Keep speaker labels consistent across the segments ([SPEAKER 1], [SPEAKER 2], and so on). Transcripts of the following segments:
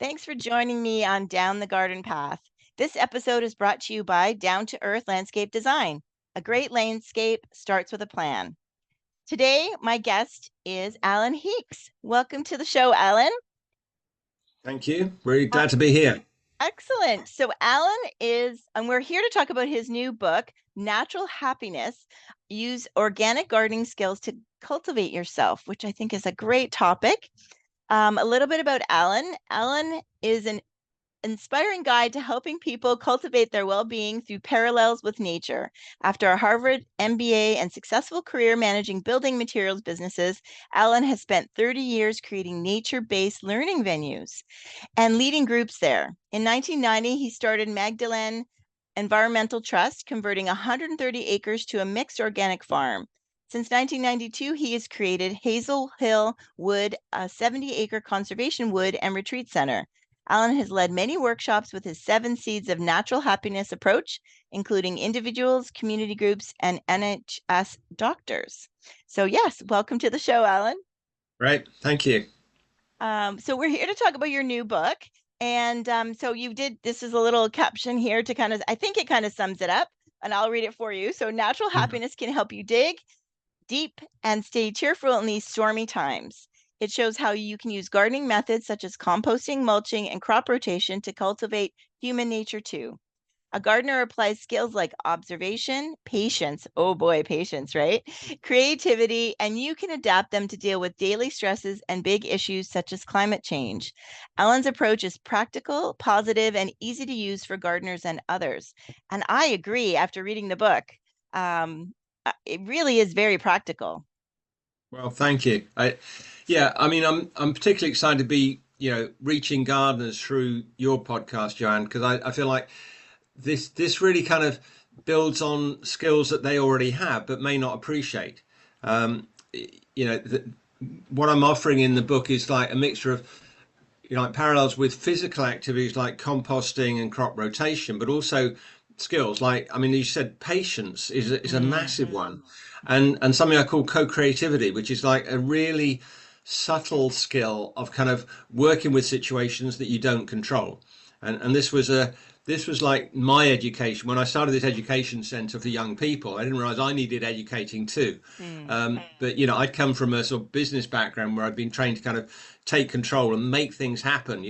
[SPEAKER 1] Thanks for joining me on Down the Garden Path. This episode is brought to you by Down to Earth Landscape Design. A great landscape starts with a plan. Today, my guest is Alan Heeks. Welcome to the show, Alan.
[SPEAKER 2] Thank you. Really
[SPEAKER 1] Uh,
[SPEAKER 2] glad to be here.
[SPEAKER 1] Excellent. So, Alan and we're here to talk about his new book, Natural Happiness. Use organic gardening skills to cultivate yourself, which I think is a great topic. A little bit about Alan. Alan is an inspiring guide to helping people cultivate their well-being through parallels with nature. After a Harvard MBA and successful career managing building materials businesses, Alan has spent 30 years creating nature-based learning venues and leading groups there. In 1990, he started Magdalen Environmental Trust, converting 130 acres to a mixed organic farm. Since 1992, he has created Hazel Hill Wood, a 70-acre conservation wood and retreat center. Alan has led many workshops with his 7 Seeds of Natural Happiness approach, including individuals, community groups, and NHS doctors. So, yes, welcome to the show, Alan.
[SPEAKER 2] Great. Thank you.
[SPEAKER 1] So, we're here to talk about your new book. And so, this is a little caption here to kind of, I think it kind of sums it up, and I'll read it for you. So, natural
[SPEAKER 2] Mhm.
[SPEAKER 1] happiness can help you dig deep and stay cheerful in these stormy times. It shows how you can use gardening methods such as composting, mulching, and crop rotation to cultivate human nature too. A gardener applies skills like observation, patience, oh boy, patience, right? Creativity, and you can adapt them to deal with daily stresses and big issues such as climate change. Alan's approach is practical, positive, and easy to use for gardeners and others. And I agree after reading the book. It really is very practical.
[SPEAKER 2] Well, thank you. I'm particularly excited to be, reaching gardeners through your podcast, Joanne, because I feel like this really kind of builds on skills that they already have but may not appreciate. Um, you know, the, what I'm offering in the book is like a mixture of like parallels with physical activities like composting and crop rotation, but also skills like, I mean, you said patience is a massive
[SPEAKER 1] Mhm.
[SPEAKER 2] one, and something I call co-creativity, which is like a really subtle skill of kind of working with situations that you don't control. And this was like my education when I started this education center for young people. I didn't realize I needed educating too.
[SPEAKER 1] Mm.
[SPEAKER 2] But I'd come from a sort of business background where I'd been trained to kind of take control and make things happen,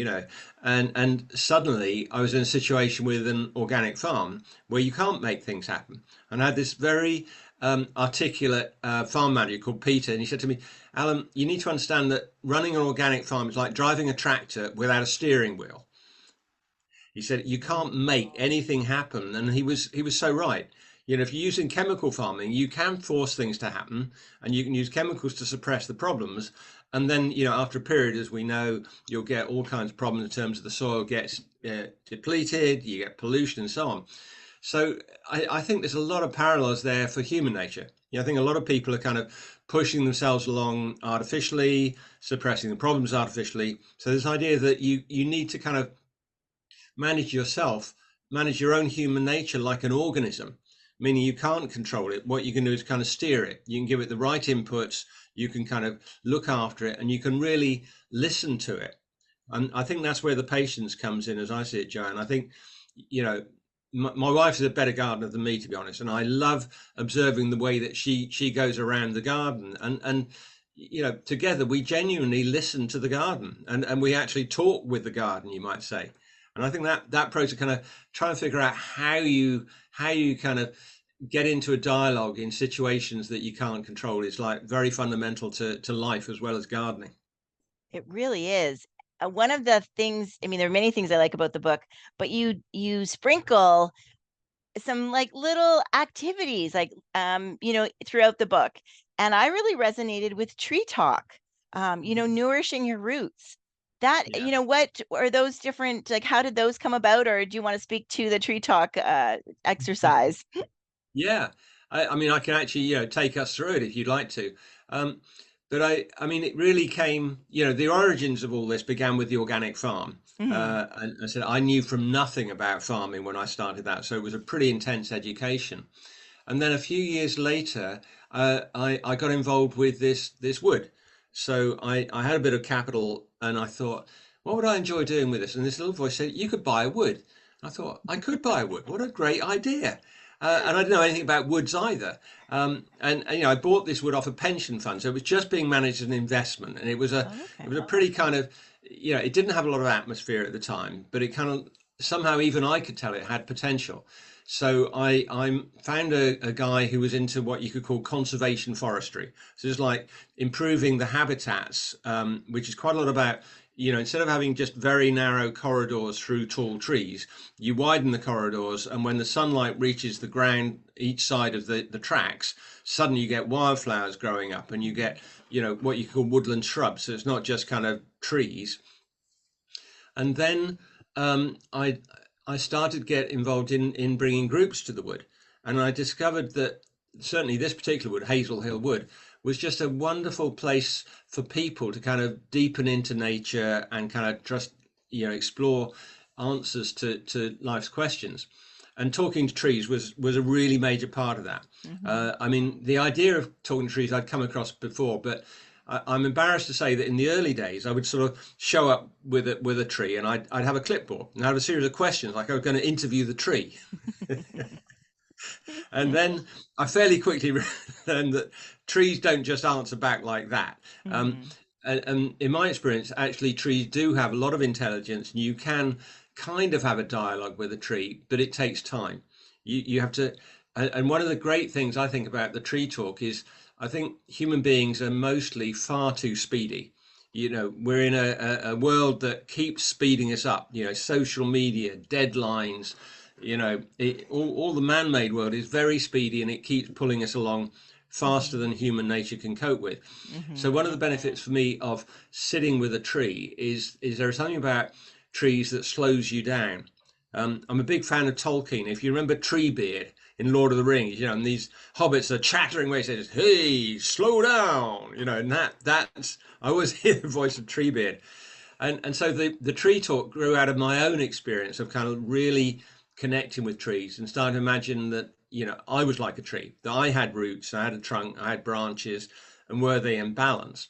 [SPEAKER 2] and suddenly I was in a situation with an organic farm where you can't make things happen. And I had this very articulate farm manager called Peter, and he said to me, Alan, you need to understand that running an organic farm is like driving a tractor without a steering wheel. He said you can't make anything happen, and he was so right. If you're using chemical farming, you can force things to happen, and you can use chemicals to suppress the problems. And then, after a period, as we know, you'll get all kinds of problems in terms of the soil gets depleted, you get pollution, and so on. So I think there's a lot of parallels there for human nature. I think a lot of people are kind of pushing themselves along artificially, suppressing the problems artificially. So this idea that you need to kind of manage yourself, manage your own human nature like an organism, meaning you can't control it. What you can do is kind of steer it. You can give it the right inputs, you can kind of look after it, and you can really listen to it. And I think that's where the patience comes in, as I see it, Joanne. I think, you know, my wife is a better gardener than me, to be honest, and I love observing the way that she goes around the garden, and together we genuinely listen to the garden, and we actually talk with the garden, you might say. And I think that process, kind of trying to figure out how you kind of get into a dialogue in situations that you can't control is like very fundamental to life as well as gardening.
[SPEAKER 1] It really is. One of the things, I mean, there are many things I like about the book, but you sprinkle some like little activities like throughout the book. And I really resonated with tree talk. Nourishing your roots. That,
[SPEAKER 2] Yeah.
[SPEAKER 1] what are those different, like how did those come about, or do you want to speak to the tree talk exercise?
[SPEAKER 2] Yeah, I mean, I can actually, take us through it if you'd like to. Um, but I mean, it really came, the origins of all this began with the organic farm.
[SPEAKER 1] Mhm.
[SPEAKER 2] And I said I knew from nothing about farming when I started that, so it was a pretty intense education. And then a few years later, I got involved with this wood. So I had a bit of capital, and I thought, what would I enjoy doing with this? And this little voice said, you could buy a wood. I thought, I could buy a wood. What a great idea. And I didn't know anything about woods either. And I bought this wood off a pension fund, so it was just being managed as an investment, and it was a
[SPEAKER 1] Okay.
[SPEAKER 2] it was a pretty kind of, it didn't have a lot of atmosphere at the time, but it kind of somehow even I could tell it had potential. So I found a guy who was into what you could call conservation forestry. So it's like improving the habitats, which is quite a lot about, instead of having just very narrow corridors through tall trees, you widen the corridors, and when the sunlight reaches the ground each side of the tracks, suddenly you get wildflowers growing up, and you get, what you call woodland shrubs. So it's not just kind of trees. And then I started to get involved in bringing groups to the wood, and I discovered that certainly this particular wood, Hazel Hill Wood, was just a wonderful place for people to kind of deepen into nature and kind of explore answers to life's questions. And talking to trees was a really major part of that. I mean, the idea of talking to trees I'd come across before, but I'm embarrassed to say that in the early days, I would sort of show up with a tree, and I'd have a clipboard and I have a series of questions, like I was going to interview the tree. And then I fairly quickly learned that trees don't just answer back like that. And in my experience, actually, trees do have a lot of intelligence, and you can kind of have a dialogue with a tree, but it takes time. You have to, and one of the great things I think about the tree talk is I think human beings are mostly far too speedy. We're in a world that keeps speeding us up, social media, deadlines, all the man-made world is very speedy, and it keeps pulling us along faster than human nature can cope with. So one of the benefits for me of sitting with a tree is there is something about trees that slows you down. I'm a big fan of Tolkien. If you remember Treebeard in Lord of the Rings, and these hobbits are chattering away, says, "Hey, slow down," and that's I always hear the voice of Treebeard, and so the tree talk grew out of my own experience of kind of really connecting with trees and starting to imagine that I was like a tree, that I had roots, I had a trunk, I had branches, and were they in balance?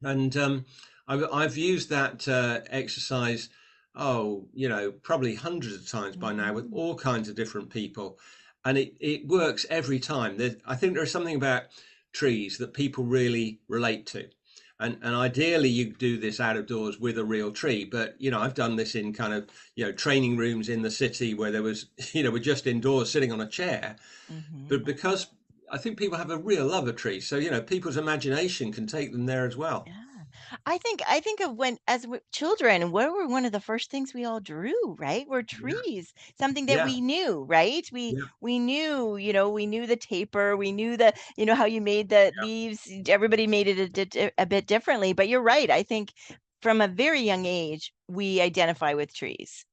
[SPEAKER 2] And I've used that exercise, probably hundreds of times by now with all kinds of different people, and it works every time. I think there is something about trees that people really relate to. And ideally you do this out of doors with a real tree, but I've done this in kind of training rooms in the city where there was we're just indoors sitting on a chair, but because I think people have a real love of trees, so people's imagination can take them there as well.
[SPEAKER 1] Yeah. I think of when children, what were one of the first things we all drew, right? Were
[SPEAKER 2] Yeah,
[SPEAKER 1] trees, something that
[SPEAKER 2] yeah,
[SPEAKER 1] we knew, right? We
[SPEAKER 2] yeah,
[SPEAKER 1] we knew, we knew the taper, we knew how you made the
[SPEAKER 2] yeah.
[SPEAKER 1] leaves. Everybody made it a bit differently, but you're right. I think from a very young age, we identify with trees.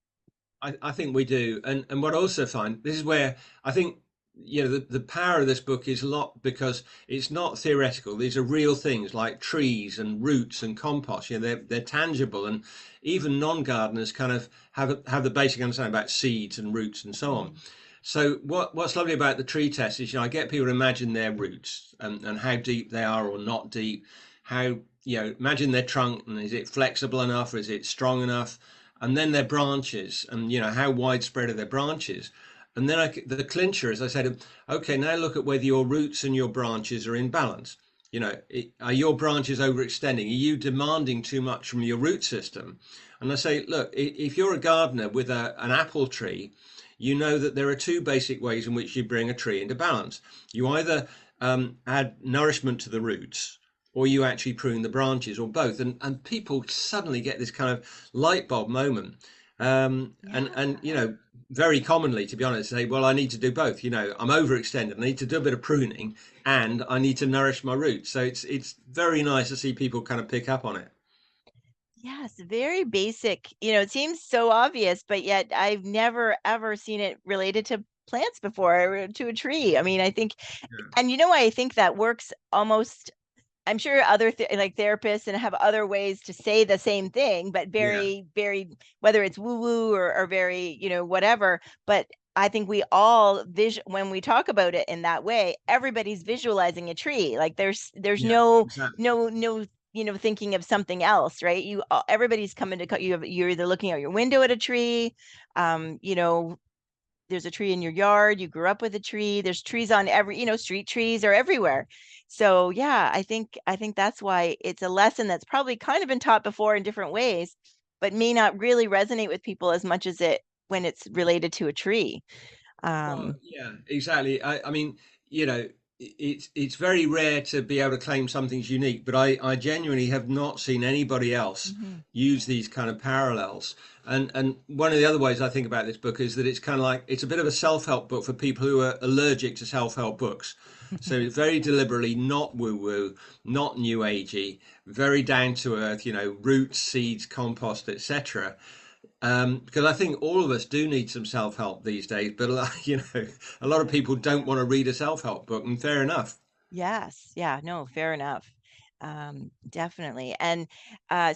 [SPEAKER 2] I think we do, and what I also find, this is where I think the power of this book is a lot, because it's not theoretical. These are real things like trees and roots and compost. They're tangible, and even non-gardeners kind of have the basic understanding about seeds and roots and so on.
[SPEAKER 1] Mhm.
[SPEAKER 2] So what's lovely about the tree test is, I get people to imagine their roots, and how deep they are or not deep. How, imagine their trunk, and is it flexible enough, or is it strong enough? And then their branches, and how widespread are their branches. And then the clincher, as I said, okay, now look at whether your roots and your branches are in balance. Are your branches overextending? Are you demanding too much from your root system? And I say, look, if you're a gardener with an apple tree, you know that there are two basic ways in which you bring a tree into balance. You either add nourishment to the roots, or you actually prune the branches, or both. And people suddenly get this kind of light bulb moment. And very commonly, to be honest, say, well, I need to do both. I'm overextended. I need to do a bit of pruning, and I need to nourish my roots. So it's very nice to see people kind of pick up on it.
[SPEAKER 1] Yes, very basic. It seems so obvious, but yet I've never ever seen it related to plants before, or to a tree. I mean, I think,
[SPEAKER 2] Yeah,
[SPEAKER 1] and why I think that works almost. I'm sure other like therapists and have other ways to say the same thing, but
[SPEAKER 2] yeah,
[SPEAKER 1] very, very, whether it's woo woo or very, whatever. But I think we all when we talk about it in that way, everybody's visualizing a tree. Like there's
[SPEAKER 2] yeah,
[SPEAKER 1] no
[SPEAKER 2] exactly.
[SPEAKER 1] no no thinking of something else, right? Everybody's coming to you're either looking out your window at a tree, you know, there's a tree in your yard, you grew up with a tree, there's trees on every, street trees are everywhere. So yeah, I think that's why it's a lesson that's probably kind of been taught before in different ways, but may not really resonate with people as much as it when it's related to a tree.
[SPEAKER 2] Well,
[SPEAKER 1] um
[SPEAKER 2] yeah, exactly. I mean, you know, it's very rare to be able to claim something's unique, but I genuinely have not seen anybody else
[SPEAKER 1] mhm.
[SPEAKER 2] use these kind of parallels. And one of the other ways I think about this book is that it's kind of like it's a bit of a self-help book for people who are allergic to self-help books. So it's very deliberately not woo-woo, not new agey, very down to earth, roots, seeds, compost, etc. Because I think all of us do need some self-help these days, but a lot of people don't want to read a self-help book, and fair enough.
[SPEAKER 1] Yes. Yeah. No, fair enough. Definitely. And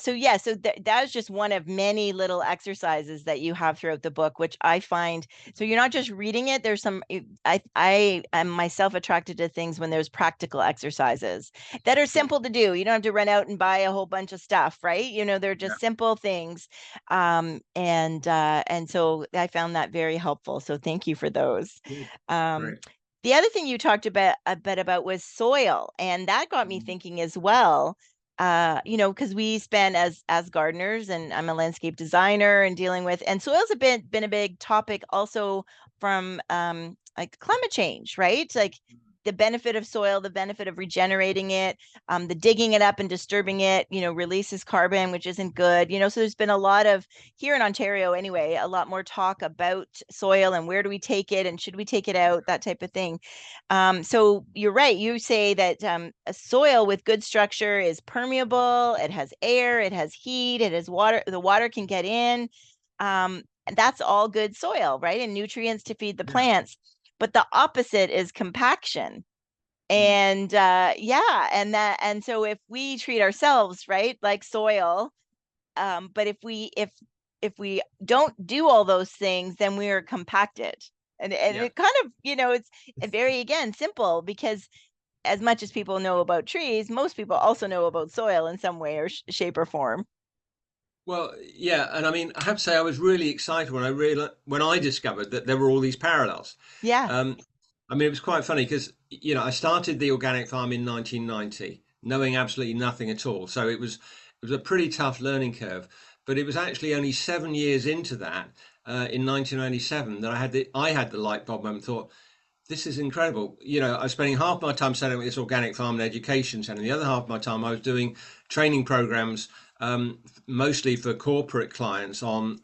[SPEAKER 1] so, yeah, so that is just one of many little exercises that you have throughout the book, which I find. So you're not just reading it. There's some, I am myself attracted to things when there's practical exercises that are
[SPEAKER 2] Yeah,
[SPEAKER 1] simple to do. You don't have to run out and buy a whole bunch of stuff, right? They're
[SPEAKER 2] yeah,
[SPEAKER 1] just simple things. And so I found that very helpful. So thank you for those.
[SPEAKER 2] good,
[SPEAKER 1] Um,
[SPEAKER 2] great.
[SPEAKER 1] the other thing you talked about a bit about was soil, and that got me thinking as well. Because we spend as gardeners, and I'm a landscape designer, and dealing with, and soil's been a big topic also from like climate change, right? Like the benefit of soil, the benefit of regenerating it, the digging it up and disturbing it, releases carbon, which isn't good. So there's been a lot of, here in Ontario anyway, a lot more talk about soil and where do we take it and should we take it out, that type of thing. So you're right. You say that a soil with good structure is permeable, it has air, it has heat, it has water, the water can get in. And that's all good soil, right? And nutrients to feed the
[SPEAKER 2] Yeah.
[SPEAKER 1] plants. But the opposite is compaction.
[SPEAKER 2] Mm.
[SPEAKER 1] And yeah, and so if we treat ourselves, right, like soil, but if we don't do all those things, then we're compacted. And
[SPEAKER 2] Yeah.
[SPEAKER 1] it kind of, it's very, again, simple, because as much as people know about trees, most people also know about soil in some way or shape or form.
[SPEAKER 2] Well, yeah, and I mean, I have to say, I was really excited when I discovered that there were all these parallels.
[SPEAKER 1] Yes.
[SPEAKER 2] Um, I mean, it was quite funny because I started the organic farm in 1990, knowing absolutely nothing at all. So it was a pretty tough learning curve. But it was actually only 7 years into that, in 1997, that I had the light bulb moment. Thought, this is incredible. I was spending half my time setting up this organic farm and education center, and the other half of my time I was doing training programs, mostly for corporate clients on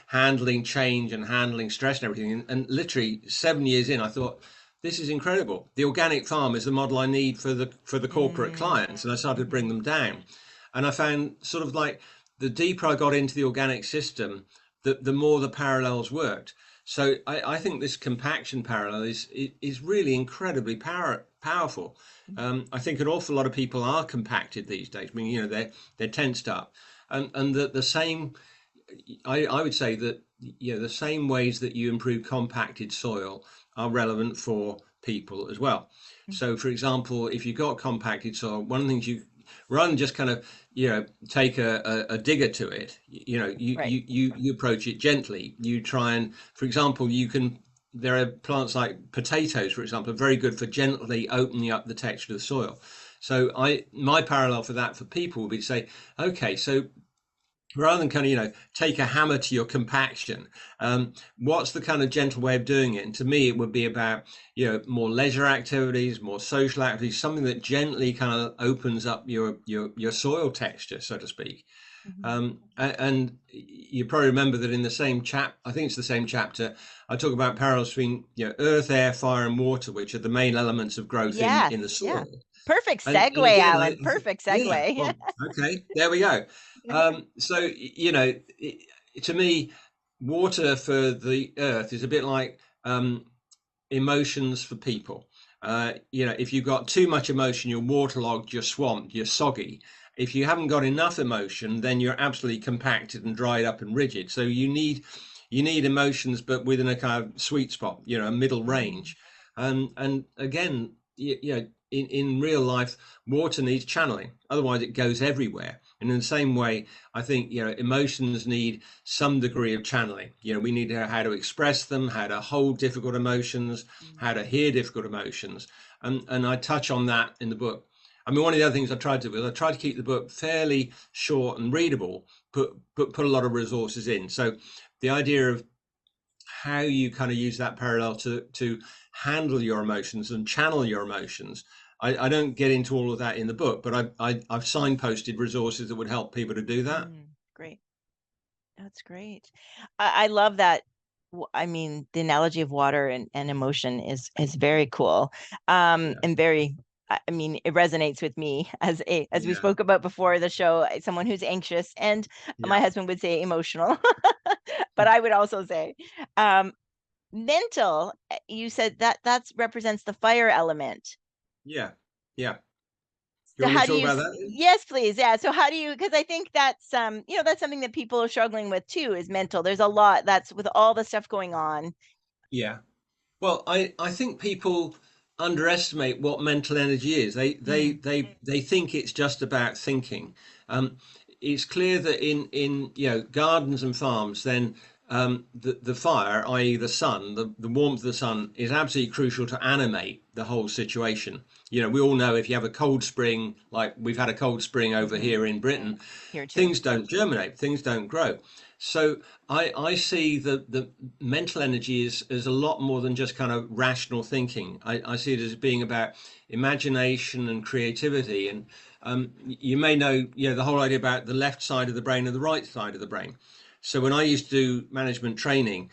[SPEAKER 2] handling change and handling stress and everything. And literally 7 years in, I thought, this is incredible. The organic farm is the model I need for the corporate
[SPEAKER 1] Mm,
[SPEAKER 2] clients, and I started to bring
[SPEAKER 1] mhm.
[SPEAKER 2] them down. And I found sort of like the deeper I got into the organic system, the more the parallels worked. So I think this compaction parallel is really incredibly powerful. I think an awful lot of people are compacted these days. I mean, they're tensed up, and the same. I would say that the same ways that you improve compacted soil are relevant for people as well. So, for example, if you've got compacted soil, one of the things rather than just kind of take a digger to it,
[SPEAKER 1] Right.
[SPEAKER 2] you approach it gently. You try and, for example, there are plants like potatoes, for example, are very good for gently opening up the texture of the soil. So my parallel for that for people would be to say, okay, so rather than kind of take a hammer to your compaction, what's the kind of gentle way of doing it? And to me it would be about more leisure activities, more social activities, something that gently kind of opens up your soil texture, so to speak.
[SPEAKER 1] Mhm.
[SPEAKER 2] And you probably remember that in the same I think it's the same chapter, I talk about parallels between earth, air, fire, and water, which are the main elements of growth in the
[SPEAKER 1] Yes. Yeah.
[SPEAKER 2] soil.
[SPEAKER 1] Perfect
[SPEAKER 2] And
[SPEAKER 1] segue,
[SPEAKER 2] again,
[SPEAKER 1] Alan. Perfect
[SPEAKER 2] yeah,
[SPEAKER 1] segue.
[SPEAKER 2] well, okay, there we go. So to me, water for the earth is a bit like emotions for people. If you've got too much emotion, you're waterlogged, you're swamped, you're soggy. If you haven't got enough emotion, then you're absolutely compacted and dried up and rigid. So you need emotions, but within a kind of sweet spot, a middle
[SPEAKER 1] Mhm.
[SPEAKER 2] range. And again, in real life, water needs channeling. Otherwise, it goes everywhere. And in the same way, I think, emotions need some degree of channeling. We need to know how to express them, how to hold difficult emotions, how to hear difficult emotions. And I touch on that in the book. I mean, one of the other things I tried to do was I tried to keep the book fairly short and readable, put a lot of resources in. So the idea of how you kind of use that parallel to handle your emotions and channel your emotions. I don't get into all of that in the book, but I've signposted resources that would help people to do that.
[SPEAKER 1] Great. That's great. I love that. I mean, the analogy of water and emotion is very cool.
[SPEAKER 2] Yeah,
[SPEAKER 1] And very, I mean, it resonates with me as we
[SPEAKER 2] yeah,
[SPEAKER 1] spoke about before the show, someone who's anxious, and
[SPEAKER 2] yeah,
[SPEAKER 1] my husband would say emotional, but I would also say um, mental. You said that represents the fire element.
[SPEAKER 2] yeah, yeah. You
[SPEAKER 1] So
[SPEAKER 2] want me
[SPEAKER 1] how
[SPEAKER 2] to
[SPEAKER 1] do
[SPEAKER 2] talk
[SPEAKER 1] you,
[SPEAKER 2] about that then?
[SPEAKER 1] yes, please. Yeah. So how do you, because I think that's, that's something that people are struggling with too, is mental. There's a lot that's with all the stuff going on.
[SPEAKER 2] Yeah. Well, I think people underestimate what mental energy is.
[SPEAKER 1] Mm,
[SPEAKER 2] They think it's just about thinking. Um, it's clear that in gardens and farms, then the fire, i.e. the sun, the warmth of the sun, is absolutely crucial to animate the whole situation. We all know if you have a cold spring, like we've had a cold spring over
[SPEAKER 1] hmm.
[SPEAKER 2] here in Britain,
[SPEAKER 1] Here too.
[SPEAKER 2] things don't germinate, things don't grow. So I see the mental energy is a lot more than just kind of rational thinking. I see it as being about imagination and creativity. And you may know, the whole idea about the left side of the brain and the right side of the brain. So when I used to do management training,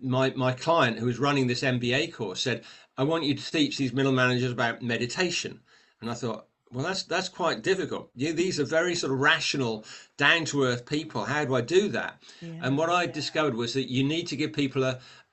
[SPEAKER 2] my client who was running this MBA course said, "I want you to teach these middle managers about meditation." And I thought, well, that's quite difficult. These are very sort of rational, down to earth people. How do I do that? And
[SPEAKER 1] Yeah.
[SPEAKER 2] what I discovered was that you need to give people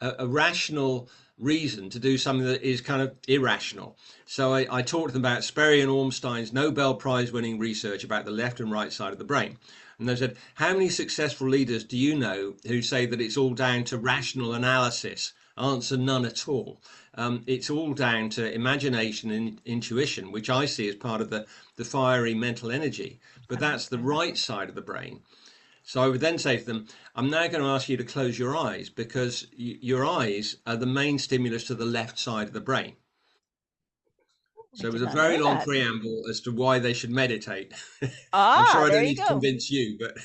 [SPEAKER 2] a rational reason to do something that is kind of irrational. So I talked to them about Sperry and Ornstein's Nobel Prize winning research about the left and right side of the brain. And they said, how many successful leaders do you know who say that it's all down to rational analysis? Answer, none at all. It's all down to imagination and intuition, which I see as part of the fiery mental energy. But that's the right side of the brain. So I would then say to them, I'm now going to ask you to close your eyes because your eyes are the main stimulus to the left side of the brain.
[SPEAKER 1] I
[SPEAKER 2] So it was
[SPEAKER 1] did
[SPEAKER 2] a
[SPEAKER 1] not
[SPEAKER 2] very
[SPEAKER 1] know
[SPEAKER 2] long
[SPEAKER 1] that.
[SPEAKER 2] preamble as to why they should meditate. I'm
[SPEAKER 1] Ah,
[SPEAKER 2] sure I don't
[SPEAKER 1] there you
[SPEAKER 2] need to
[SPEAKER 1] go.
[SPEAKER 2] convince you, but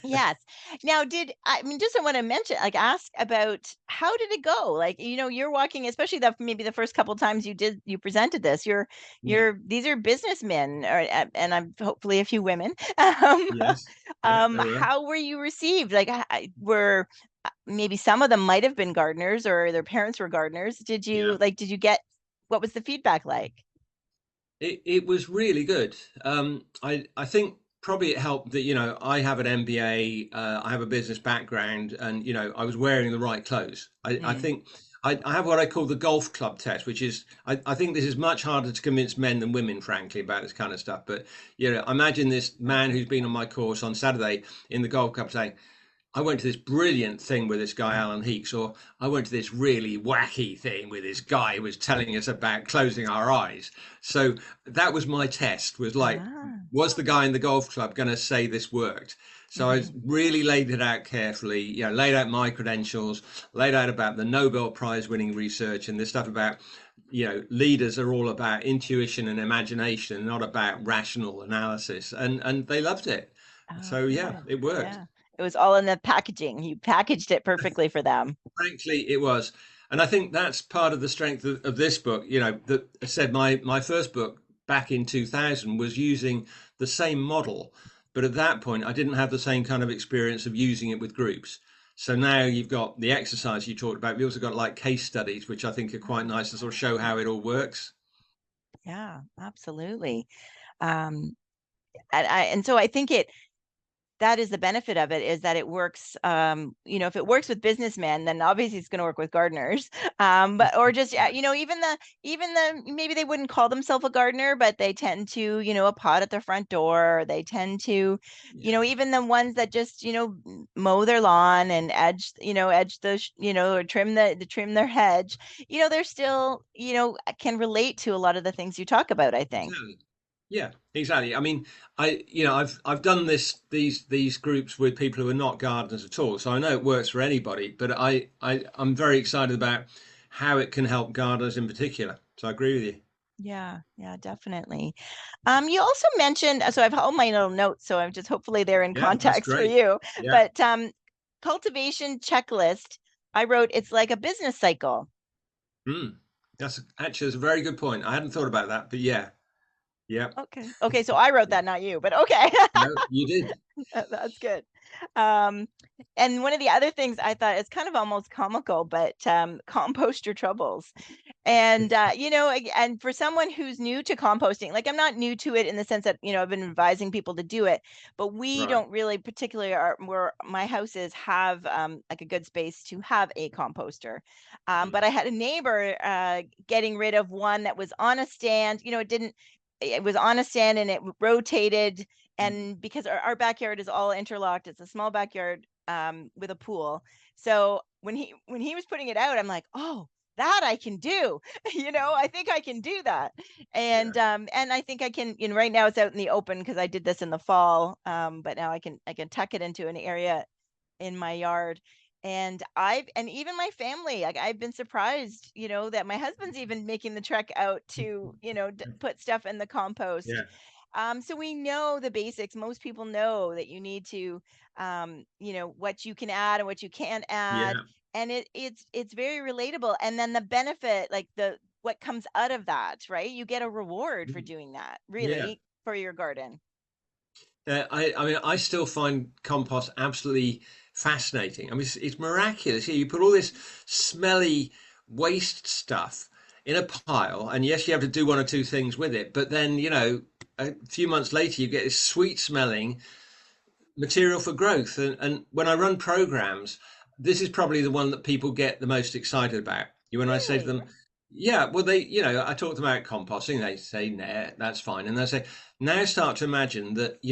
[SPEAKER 1] Yes. Now, I mean, just I want to mention, like, ask about how did it go? Like, you're walking, especially maybe the first couple times you presented this.
[SPEAKER 2] yeah,
[SPEAKER 1] These are businessmen, or and I'm hopefully a few women. Um,
[SPEAKER 2] yes, yeah, there were.
[SPEAKER 1] how were you received? Like, were maybe some of them might have been gardeners or their parents were gardeners.
[SPEAKER 2] Yeah.
[SPEAKER 1] Did you get what was the feedback like?
[SPEAKER 2] It was really good. I think probably it helped that I have an MBA, I have a business background, and I was wearing the right clothes. I
[SPEAKER 1] Mm.
[SPEAKER 2] think I have what I call the golf club test, which is I think this is much harder to convince men than women, frankly, about this kind of stuff. But imagine this man who's been on my course on Saturday in the golf club saying, I went to this brilliant thing with this guy, Alan Heeks, or I went to this really wacky thing with this guy who was telling us about closing our eyes. So that was my test, was like,
[SPEAKER 1] Ah.
[SPEAKER 2] was the guy in the golf club going to say this worked? So I
[SPEAKER 1] Mhm.
[SPEAKER 2] really laid it out carefully, laid out my credentials, laid out about the Nobel Prize winning research and this stuff about, leaders are all about intuition and imagination, not about rational analysis. And they loved it.
[SPEAKER 1] Oh,
[SPEAKER 2] So yeah,
[SPEAKER 1] good.
[SPEAKER 2] it worked.
[SPEAKER 1] Yeah. It was all in the packaging. You packaged it perfectly for them.
[SPEAKER 2] Frankly, it was, and I think that's part of the strength of this book. That I said my first book back in 2000 was using the same model, but at that point I didn't have the same kind of experience of using it with groups. So now you've got the exercise you talked about. We also got like case studies, which I think are quite nice to sort of show how it all works.
[SPEAKER 1] Yeah, absolutely. Um, and so I think that is the benefit of it, is that it works. If it works with businessmen, then obviously it's going to work with gardeners. But or just
[SPEAKER 2] Yeah,
[SPEAKER 1] even the maybe they wouldn't call themselves a gardener, but they tend to, a pot at their front door. They tend to,
[SPEAKER 2] yeah,
[SPEAKER 1] even the ones that just, mow their lawn and edge or trim their hedge. They're still, can relate to a lot of the things you talk about, I think.
[SPEAKER 2] exactly. Yeah, exactly. I mean, I've done these groups with people who are not gardeners at all, so I know it works for anybody. But I'm very excited about how it can help gardeners in particular. So I agree with you.
[SPEAKER 1] Yeah, yeah, definitely. You also mentioned, so I've all my little notes, so I'm just hopefully they're in
[SPEAKER 2] Yeah, that's
[SPEAKER 1] context for
[SPEAKER 2] great.
[SPEAKER 1] you.
[SPEAKER 2] Yeah.
[SPEAKER 1] But cultivation checklist, I wrote it's like a business cycle.
[SPEAKER 2] Mm. That's a very good point. I hadn't thought about that, but yeah, yeah.
[SPEAKER 1] Okay. Okay, so I wrote that, not you, but okay.
[SPEAKER 2] No, you did.
[SPEAKER 1] That's good. Um, and one of the other things I thought is kind of almost comical, but compost your troubles. And and for someone who's new to composting, like I'm not new to it in the sense that, I've been advising people to do it, but we
[SPEAKER 2] Right.
[SPEAKER 1] don't really particularly where my house is have like a good space to have a composter.
[SPEAKER 2] Mm.
[SPEAKER 1] But I had a neighbor getting rid of one that was on a stand. It was on a stand and it rotated,
[SPEAKER 2] Mm.
[SPEAKER 1] and because our backyard is all interlocked, it's a small backyard with a pool. So when he was putting it out, I'm like, oh, that I can do. I think I can do that.
[SPEAKER 2] Yeah.
[SPEAKER 1] And I think I can, right now it's out in the open because I did this in the fall. But now I can tuck it into an area in my yard. And even my family, like I've been surprised, that my husband's even making the trek out to, put stuff in the compost.
[SPEAKER 2] Yeah.
[SPEAKER 1] So we know the basics. Most people know that you need to, what you can add and what you can't add,
[SPEAKER 2] Yeah.
[SPEAKER 1] and it's very relatable. And then the benefit, like the what comes out of that, right? You get a reward for
[SPEAKER 2] Mm.
[SPEAKER 1] doing that,
[SPEAKER 2] Yeah.
[SPEAKER 1] really, for your garden.
[SPEAKER 2] I mean, I still find compost absolutely fascinating. I mean, it's miraculous. You put all this smelly waste stuff in a pile, and yes, you have to do one or two things with it, but then, a few months later, you get this sweet smelling material for growth. And when I run programs, this is probably the one that people get the most excited about. When I say to
[SPEAKER 1] Really?
[SPEAKER 2] them, yeah, well, I talk to them about composting, they say, nah, that's fine. And they say, now start to imagine that,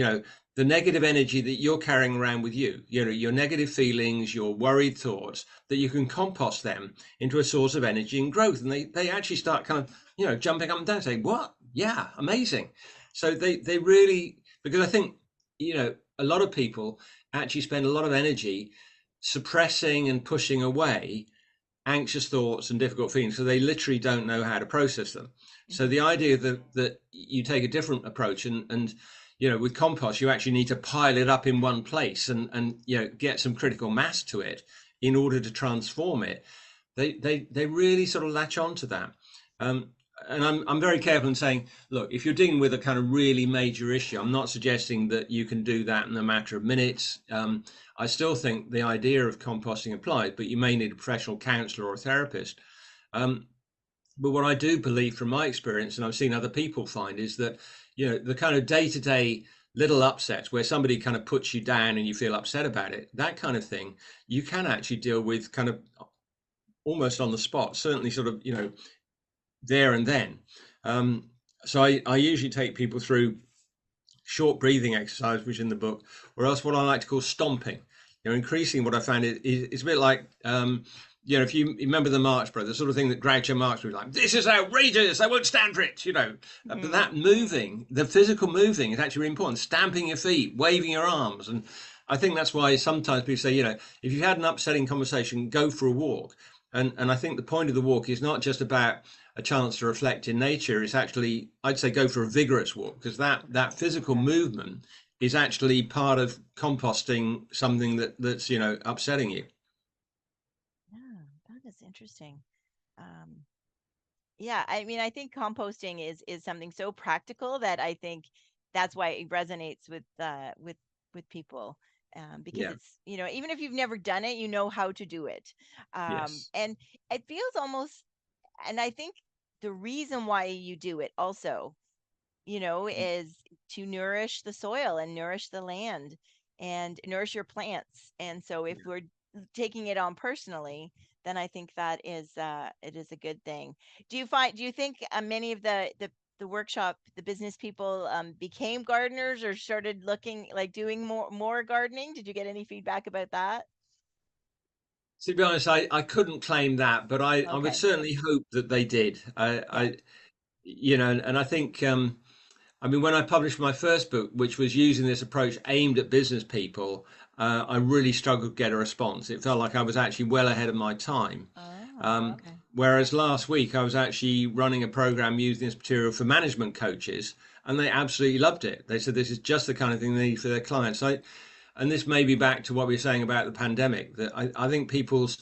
[SPEAKER 2] the negative energy that you're carrying around with you, your negative feelings, your worried thoughts, that you can compost them into a source of energy and growth. And they actually start kind of, jumping up and down, saying, what? Yeah, amazing. So they really, because I think, a lot of people actually spend a lot of energy suppressing and pushing away anxious thoughts and difficult feelings, so they literally don't know how to process them. So
[SPEAKER 1] Mhm.
[SPEAKER 2] the idea that you take a different approach, and with compost you actually need to pile it up in one place, and get some critical mass to it in order to transform it. They really sort of latch on to that. Um, and I'm very careful in saying, look, if you're dealing with a kind of really major issue, I'm not suggesting that you can do that in a matter of minutes. I still think the idea of composting applies, but you may need a professional counselor or a therapist. Um, but what I do believe from my experience, and I've seen other people find, is that the kind of day-to-day little upsets where somebody kind of puts you down and you feel upset about it, that kind of thing, you can actually deal with kind of almost on the spot, certainly sort of there and then. Um, so I usually take people through short breathing exercise, which is in the book, or else what I like to call stomping. Increasingly what I found is a bit like, if you remember the Marx Brothers, the sort of thing that Groucho Marx would be like, this is outrageous, I won't stand for it. But
[SPEAKER 1] Mhm.
[SPEAKER 2] that moving, the physical moving is actually really important. Stamping your feet, waving your arms. And I think that's why sometimes people say, if you've had an upsetting conversation, go for a walk. And I think the point of the walk is not just about a chance to reflect in nature. It's actually, I'd say, go for a vigorous walk, because that physical
[SPEAKER 1] Okay.
[SPEAKER 2] movement is actually part of composting something that's upsetting you.
[SPEAKER 1] Yeah, that is interesting. Um, yeah, I mean, I think composting is something so practical that I think that's why it resonates with people. Because
[SPEAKER 2] Yeah.
[SPEAKER 1] it's, even if you've never done it, you know how to do it.
[SPEAKER 2] Yes.
[SPEAKER 1] And it feels almost, and I think the reason why you do it also, is to nourish the soil and nourish the land. and nourish your plants. And so if we're taking it on personally, then I think that is it is a good thing. Do you think many of the workshop, the business people became gardeners or started looking like doing more gardening? Did you get any feedback about that?
[SPEAKER 2] To be honest, I couldn't claim that, but I would
[SPEAKER 1] Okay.
[SPEAKER 2] certainly hope that they did.
[SPEAKER 1] Yeah.
[SPEAKER 2] And I think, I mean, when I published my first book, which was using this approach aimed at business people, I really struggled to get a response. It felt like I was actually well ahead of my time.
[SPEAKER 1] Oh,
[SPEAKER 2] Um,
[SPEAKER 1] okay.
[SPEAKER 2] Whereas last week I was actually running a program using this material for management coaches, and they absolutely loved it. They said this is just the kind of thing they need for their clients. And this may be back to what we were saying about the pandemic, that I think people's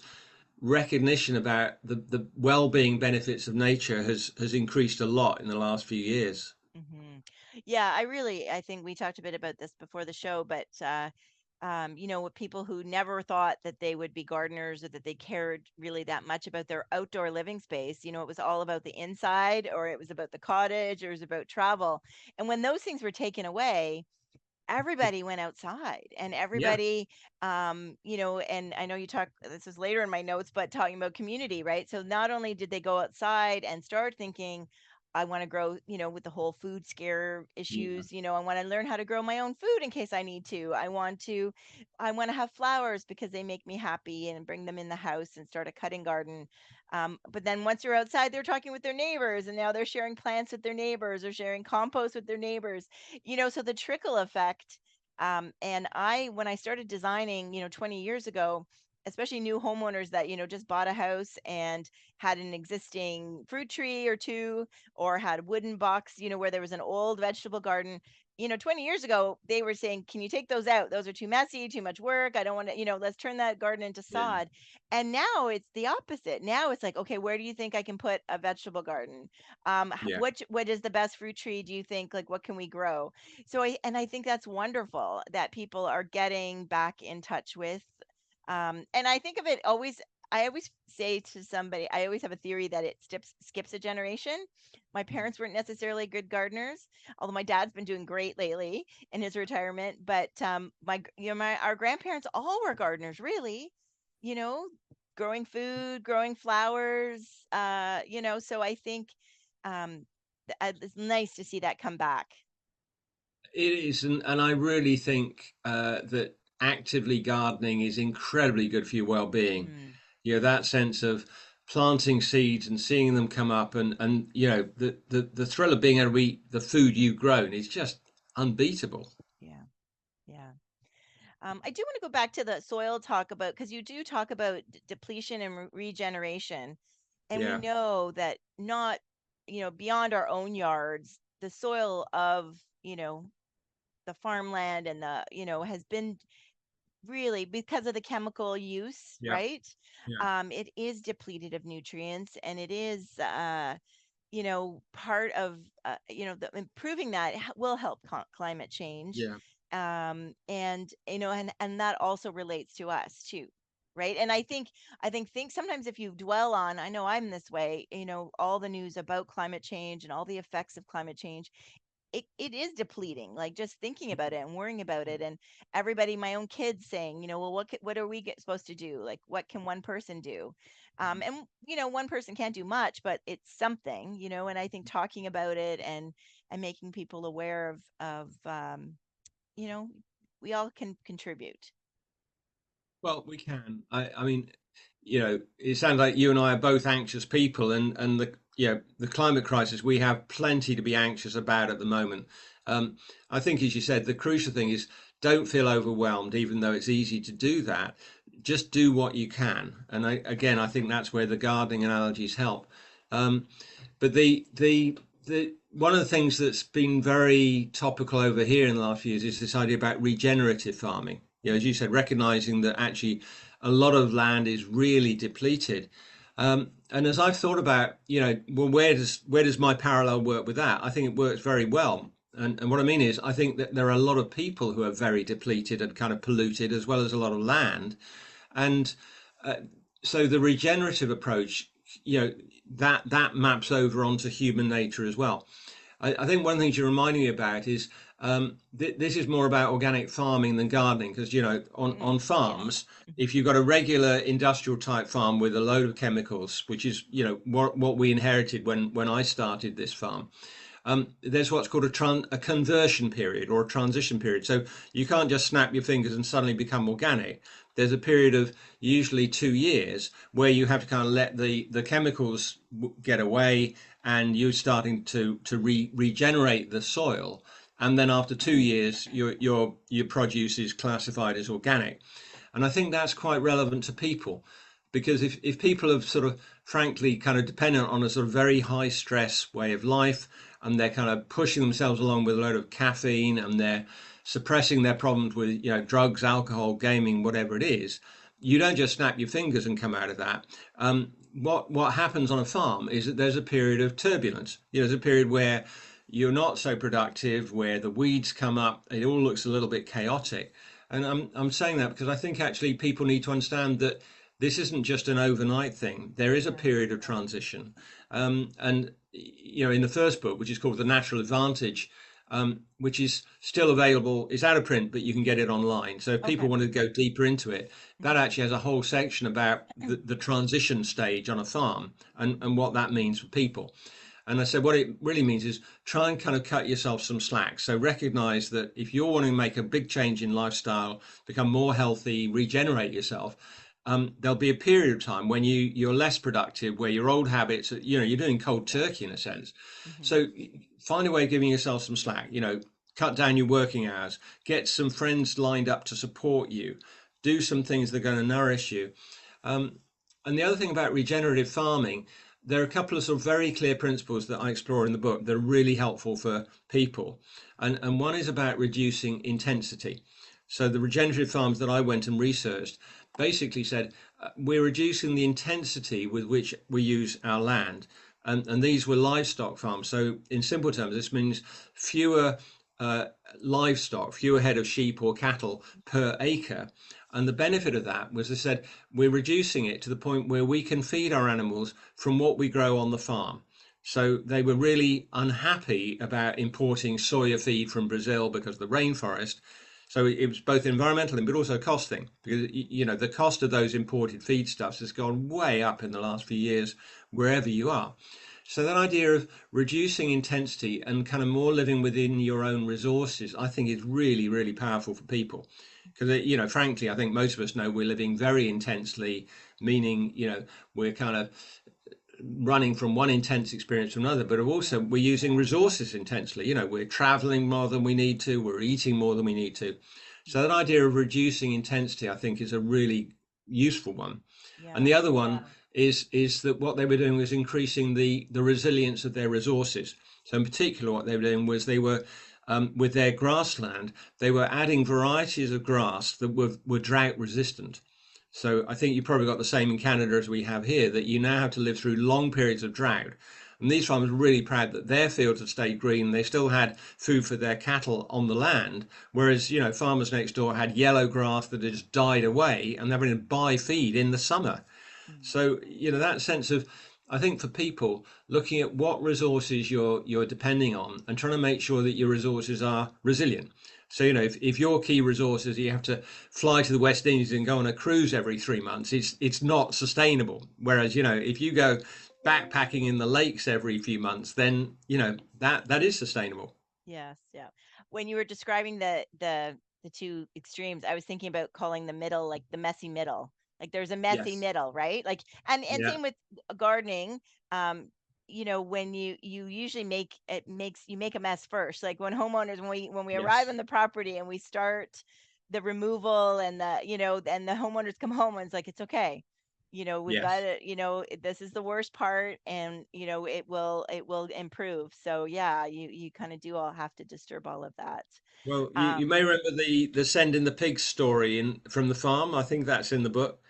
[SPEAKER 2] recognition about the well-being benefits of nature has increased a lot in the last few years.
[SPEAKER 1] Hmm. Yeah, I think we talked a bit about this before the show, but with people who never thought that they would be gardeners or that they cared really that much about their outdoor living space, it was all about the inside, or it was about the cottage, or it was about travel. And when those things were taken away, everybody went outside, and
[SPEAKER 2] Yeah,
[SPEAKER 1] everybody and I know you talk, this is later in my notes, but talking about community, right? So not only did they go outside and start thinking, I want to grow, with the whole food scare
[SPEAKER 2] yeah,
[SPEAKER 1] issues, I want to learn how to grow my own food in case I need to. I want to have flowers because they make me happy, and bring them in the house and start a cutting garden. But then once you're outside, they're talking with their neighbors, and now they're sharing plants with their neighbors, or sharing compost with their neighbors. So the trickle effect. And when I started designing, 20 years ago, especially new homeowners that, just bought a house and had an existing fruit tree or two, or had a wooden box, where there was an old vegetable garden. 20 years ago, they were saying, can you take those out? Those are too messy, too much work. I don't want to, let's turn that garden into
[SPEAKER 2] yeah,
[SPEAKER 1] sod. And now it's the opposite. Now it's like, okay, where do you think I can put a vegetable garden?
[SPEAKER 2] yeah.
[SPEAKER 1] What is the best fruit tree, do you think? Like, what can we grow? I think that's wonderful that people are getting back in touch with. And I think of it always. I always say to somebody, I always have a theory that it skips a generation. My parents weren't necessarily good gardeners, although my dad's been doing great lately in his retirement. But our grandparents all were gardeners, really. You know, growing food, growing flowers. So I think it's nice to see that come back.
[SPEAKER 2] It is, and I really think that actively gardening is incredibly good for your well-being.
[SPEAKER 1] Mm,
[SPEAKER 2] That sense of planting seeds and seeing them come up, and the thrill of being able to eat the food you've grown is just unbeatable.
[SPEAKER 1] yeah, yeah. I do want to go back to the soil talk about, because you do talk about depletion and regeneration, and we
[SPEAKER 2] Yeah,
[SPEAKER 1] know that not, beyond our own yards, the soil of, the farmland and has been really, because of the chemical use,
[SPEAKER 2] yeah,
[SPEAKER 1] right?
[SPEAKER 2] yeah,
[SPEAKER 1] It is depleted of nutrients, and it is part of the improving that will help climate change.
[SPEAKER 2] yeah.
[SPEAKER 1] And and that also relates to us too, right? And I think sometimes, if you dwell on, I know I'm this way, all the news about climate change and all the effects of climate change, it is depleting, like just thinking about it and worrying about it. And everybody, my own kids, saying, well, what are we supposed to do? Like, what can one person do? And one person can't do much, but it's something. And I think talking about it and making people aware of you know we all can contribute.
[SPEAKER 2] Well, we can. I mean, it sounds like you and I are both anxious people, and the climate crisis, we have plenty to be anxious about at the moment. Um, I think, as you said, the crucial thing is don't feel overwhelmed, even though it's easy to do that. Just do what you can, and again, I think that's where the gardening analogies help. Um, but the one of the things that's been very topical over here in the last few years is this idea about regenerative farming. As you said, recognizing that actually a lot of land is really depleted. And as I've thought about, well, where does my parallel work with that? I think it works very well. And what I mean is, I think that there are a lot of people who are very depleted and kind of polluted, as well as a lot of land. And uh, so the regenerative approach, you know, that maps over onto human nature as well. I think one of the things you're reminding me about is This is more about organic farming than gardening, because on
[SPEAKER 1] Yes.
[SPEAKER 2] farms, if you've got a regular industrial type farm with a load of chemicals, which is what we inherited when I started this farm, there's what's called a conversion period or a transition period. So you can't just snap your fingers and suddenly become organic. There's a period of usually 2 years where you have to kind of let the chemicals get away, and you're starting to regenerate the soil. And then after 2 years, your produce is classified as organic. And I think that's quite relevant to people, because if people are sort of frankly kind of dependent on a sort of very high stress way of life, and they're kind of pushing themselves along with a load of caffeine, and they're suppressing their problems with drugs, alcohol, gaming, whatever it is, you don't just snap your fingers and come out of that. What happens on a farm is that there's a period of turbulence. There's a period where you're not so productive, where the weeds come up, it all looks a little bit chaotic. And I'm saying that because I think actually people need to understand that this isn't just an overnight thing. There is a
[SPEAKER 1] Yeah.
[SPEAKER 2] period of transition. And in the first book, which is called The Natural Advantage, which is still available, it's out of print, but you can get it online. So if people
[SPEAKER 1] Okay.
[SPEAKER 2] want to go deeper into it, that
[SPEAKER 1] Mhm.
[SPEAKER 2] actually has a whole section about the transition stage on a farm, and what that means for people. And I said, what it really means is try and kind of cut yourself some slack. So recognize that if you're wanting to make a big change in lifestyle, become more healthy, regenerate yourself, there'll be a period of time when you're less productive, where your old habits, you're doing cold turkey in a sense.
[SPEAKER 1] Mhm.
[SPEAKER 2] So find a way of giving yourself some slack. Cut down your working hours, get some friends lined up to support you, do some things that are going to nourish you. Um, and the other thing about regenerative farming, there are a couple of sort of very clear principles that I explore in the book that are really helpful for people. And one is about reducing intensity. So the regenerative farms that I went and researched basically said we're reducing the intensity with which we use our land. And these were livestock farms. So in simple terms, this means fewer uh, livestock, fewer head of sheep or cattle per acre. And the benefit of that was they said we're reducing it to the point where we can feed our animals from what we grow on the farm. So they were really unhappy about importing soya feed from Brazil because of the rainforest. So it was both environmental but also a cost thing, because the cost of those imported feedstuffs has gone way up in the last few years wherever you are. So that idea of reducing intensity and kind of more living within your own resources, I think is really, really powerful for people. Because, frankly, I think most of us know we're living very intensely, meaning, we're kind of running from one intense experience to another, but also we're using resources intensely. We're traveling more than we need to, we're eating more than we need to. So that idea of reducing intensity, I think, is a really useful one. And the
[SPEAKER 1] Yes.
[SPEAKER 2] other one is that what they were doing was increasing the resilience of their resources. So in particular, what they were doing was they were with their grassland, they were adding varieties of grass that were drought resistant. So I think you probably got the same in Canada as we have here, that you now have to live through long periods of drought. And these farmers were really proud that their fields had stayed green. They still had food for their cattle on the land, whereas farmers next door had yellow grass that had just died away, and they were going to buy feed in the summer.
[SPEAKER 1] Mhm.
[SPEAKER 2] So that sense of, I think for people looking at what resources you're depending on and trying to make sure that your resources are resilient. So if your key resources you have to fly to the West Indies and go on a cruise every 3 months, it's not sustainable. Whereas if you go backpacking in the lakes every few months, then that is sustainable.
[SPEAKER 1] Yes, yeah. When you were describing the two extremes, I was thinking about calling the middle like the messy middle. Like there's a messy
[SPEAKER 2] Yes.
[SPEAKER 1] middle, right? Like and
[SPEAKER 2] Yeah.
[SPEAKER 1] same with gardening. Um, when you usually make a mess first. Like when homeowners when we arrive
[SPEAKER 2] Yes.
[SPEAKER 1] on the property and we start the removal and the homeowners come home and it's like it's okay. We've got
[SPEAKER 2] Yes.
[SPEAKER 1] it, this is the worst part and it will improve. So yeah, you kind of do all have to disturb all of that.
[SPEAKER 2] Well, you
[SPEAKER 1] Um
[SPEAKER 2] may remember the sending the pigs story in from the farm. I think that's in the book.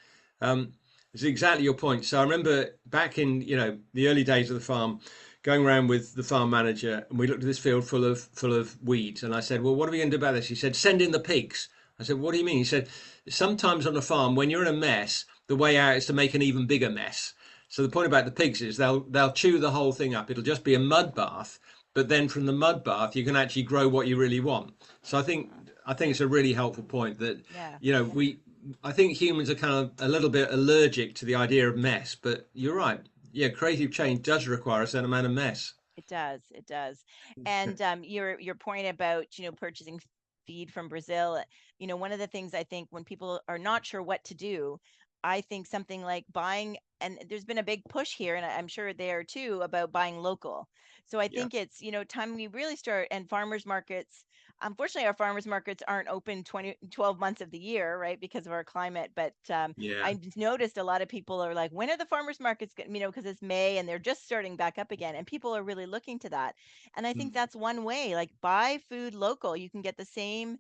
[SPEAKER 2] Um, it's exactly your point. So I remember back in the early days of the farm, going around with the farm manager, and we looked at this field full of weeds, and I said, "Well, what are we going to do about this?" He said, "Send in the pigs." I said, "What do you mean?" He said, "Sometimes on a farm, when you're in a mess, the way out is to make an even bigger mess." So the point about the pigs is they'll chew the whole thing up. It'll just be a mud bath, but then from the mud bath you can actually grow what you really want. So I think it's a really helpful point that,
[SPEAKER 1] Yeah.
[SPEAKER 2] we I think humans are kind of a little bit allergic to the idea of mess, but you're right. Yeah, creative change does require a certain amount of mess.
[SPEAKER 1] It does. It does. And your point about, purchasing feed from Brazil, one of the things I think when people are not sure what to do, I think something like buying, and there's been a big push here, and I'm sure there too, about buying local. So I
[SPEAKER 2] Yeah.
[SPEAKER 1] think it's, time we really start, and farmers markets, unfortunately, our farmers markets aren't open 12 months of the year, right, because of our climate. But
[SPEAKER 2] Yeah.
[SPEAKER 1] I just noticed a lot of people are like, when are the farmers markets going, because it's May and they're just starting back up again. And people are really looking to that. And I think
[SPEAKER 2] Mm.
[SPEAKER 1] that's one way, like buy food local. You can get the same